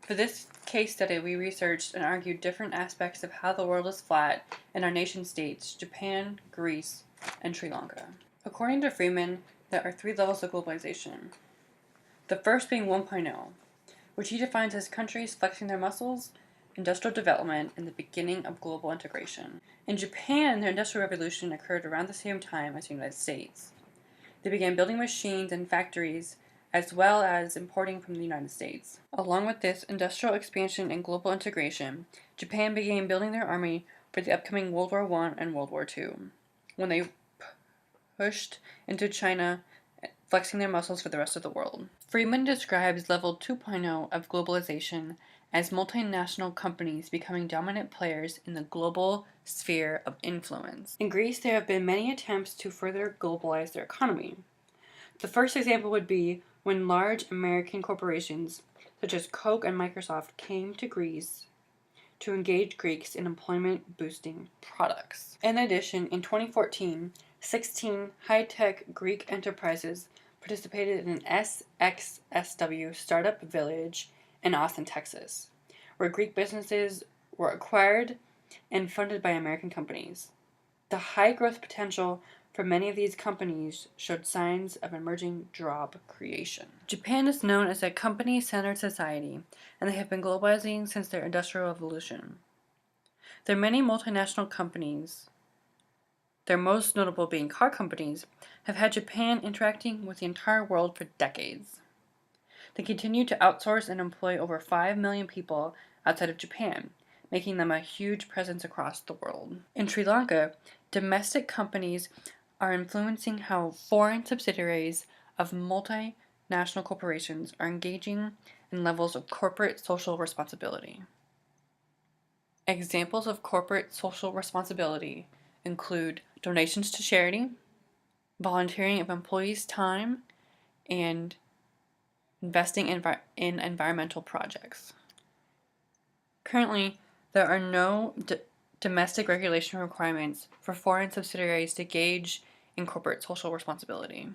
For this case study, we researched and argued different aspects of how the world is flat in our nation states, Japan, Greece, and Sri Lanka. According to Freeman, there are 3 levels of globalization. The first being 1.0, which he defines as countries flexing their muscles, industrial development, and the beginning of global integration. In Japan, the Industrial Revolution occurred around the same time as the United States. They began building machines and factories as well as importing from the United States. Along with this industrial expansion and global integration, Japan began building their army for the upcoming World War I and World War II, when they pushed into China, flexing their muscles for the rest of the world. Freeman describes level 2.0 of globalization as multinational companies becoming dominant players in the global sphere of influence. In Greece, there have been many attempts to further globalize their economy. The first example would be when large American corporations such as Coke and Microsoft came to Greece to engage Greeks in employment-boosting products. In addition, in 2014, 16 high-tech Greek enterprises participated in an SXSW startup village in Austin, Texas, where Greek businesses were acquired and funded by American companies. The high growth potential for many of these companies showed signs of emerging job creation. Japan is known as a company-centered society, and they have been globalizing since their Industrial Revolution. There are many multinational companies, their most notable being car companies, have had Japan interacting with the entire world for decades. They continue to outsource and employ over 5 million people outside of Japan, making them a huge presence across the world. In Sri Lanka, domestic companies are influencing how foreign subsidiaries of multinational corporations are engaging in levels of corporate social responsibility. Examples of corporate social responsibility include donations to charity, volunteering of employees' time, and investing in environmental projects. Currently, there are no domestic regulation requirements for foreign subsidiaries to engage in corporate social responsibility.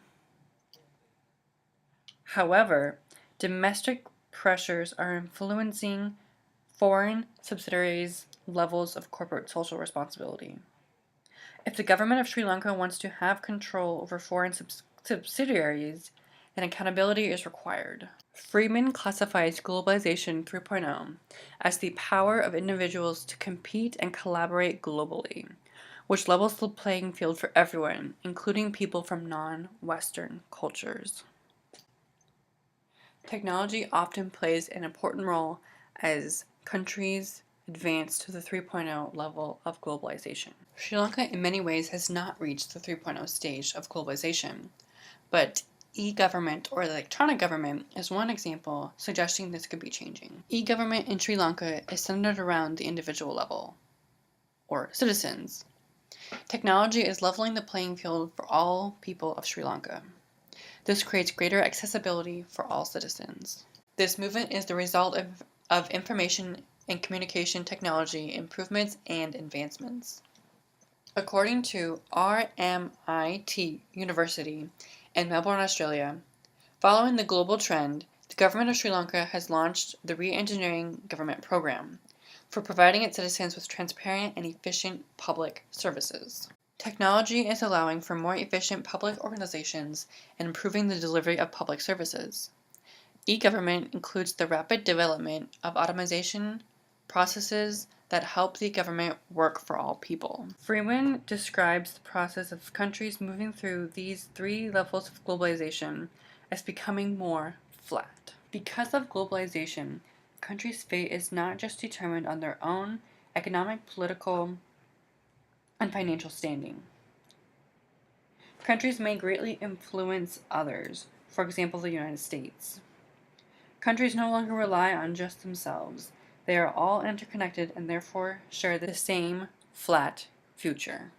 However, domestic pressures are influencing foreign subsidiaries' levels of corporate social responsibility. If the government of Sri Lanka wants to have control over foreign subsidiaries, then accountability is required. Freeman classifies Globalization 3.0 as the power of individuals to compete and collaborate globally, which levels the playing field for everyone, including people from non-Western cultures. Technology often plays an important role as countries advance to the 3.0 level of globalization. Sri Lanka in many ways has not reached the 3.0 stage of globalization, but e-government or electronic government is one example suggesting this could be changing. E-government in Sri Lanka is centered around the individual level, or citizens. Technology is leveling the playing field for all people of Sri Lanka. This creates greater accessibility for all citizens. This movement is the result of information and communication technology improvements and advancements. According to RMIT University in Melbourne, Australia, following the global trend, the government of Sri Lanka has launched the Re-Engineering Government Program for providing its citizens with transparent and efficient public services. Technology is allowing for more efficient public organizations and improving the delivery of public services. E-government includes the rapid development of automation processes that help the government work for all people. Freeman describes the process of countries moving through these 3 levels of globalization as becoming more flat. Because of globalization, a country's fate is not just determined on their own economic, political, and financial standing. Countries may greatly influence others, for example, the United States. Countries no longer rely on just themselves. They are all interconnected and therefore share the same flat future.